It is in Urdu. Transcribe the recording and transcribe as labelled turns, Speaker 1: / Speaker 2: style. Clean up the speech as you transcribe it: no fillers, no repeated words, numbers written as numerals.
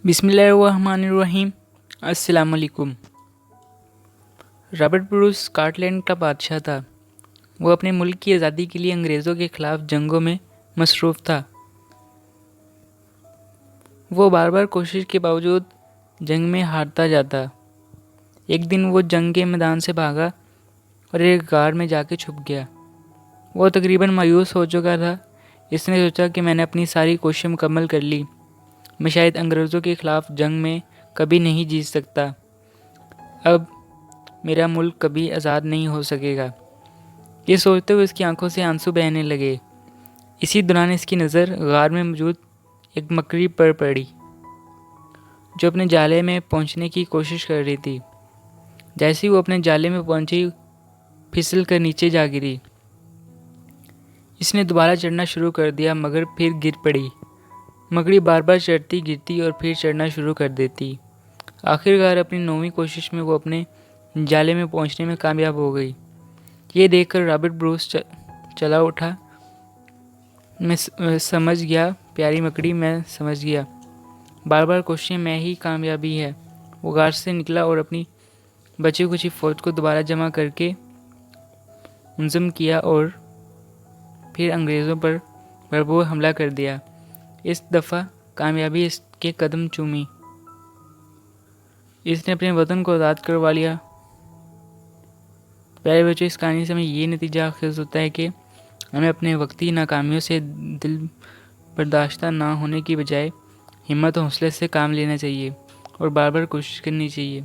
Speaker 1: بسم اللہ الرحمن الرحیم۔ السلام علیکم۔ رابرٹ بروس اسکاٹ لینڈ کا بادشاہ تھا۔ وہ اپنے ملک کی آزادی کے لیے انگریزوں کے خلاف جنگوں میں مصروف تھا۔ وہ بار بار کوشش کے باوجود جنگ میں ہارتا جاتا۔ ایک دن وہ جنگ کے میدان سے بھاگا اور ایک غار میں جا کے چھپ گیا۔ وہ تقریباً مایوس ہو چکا تھا۔ اس نے سوچا کہ میں نے اپنی ساری کوششیں مکمل کر لی، میں شاید انگریزوں کے خلاف جنگ میں کبھی نہیں جیت سکتا، اب میرا ملک کبھی آزاد نہیں ہو سکے گا۔ یہ سوچتے ہوئے اس کی آنکھوں سے آنسو بہنے لگے۔ اسی دوران اس کی نظر غار میں موجود ایک مکڑی پر پڑی جو اپنے جالے میں پہنچنے کی کوشش کر رہی تھی۔ جیسے ہی وہ اپنے جالے میں پہنچی، پھسل کر نیچے جا گری۔ اس نے دوبارہ چڑھنا شروع کر دیا مگر پھر گر پڑی۔ مکڑی بار بار چڑھتی گرتی اور پھر چڑھنا شروع کر دیتی۔ آخرکار اپنی 9ویں کوشش میں وہ اپنے جالے میں پہنچنے میں کامیاب ہو گئی۔ یہ دیکھ کر رابرٹ بروس چلا اٹھا۔ میں سمجھ گیا پیاری مکڑی، میں سمجھ گیا، بار بار کوششیں میں ہی کامیابی ہے۔ وہ غار سے نکلا اور اپنی بچی کچی فوج کو دوبارہ جمع کر کے منظم کیا اور پھر انگریزوں پر بھرپور حملہ کر دیا۔ اس دفعہ کامیابی اس کے قدم چومی۔ اس نے اپنے وطن کو آزاد کروا لیا۔ پیارے بچوں، اس کہانی سے ہمیں یہ نتیجہ اخذ ہوتا ہے کہ ہمیں اپنے وقتی ناکامیوں سے دل برداشتہ نہ ہونے کی بجائے ہمت و حوصلے سے کام لینا چاہیے اور بار بار کوشش کرنی چاہیے۔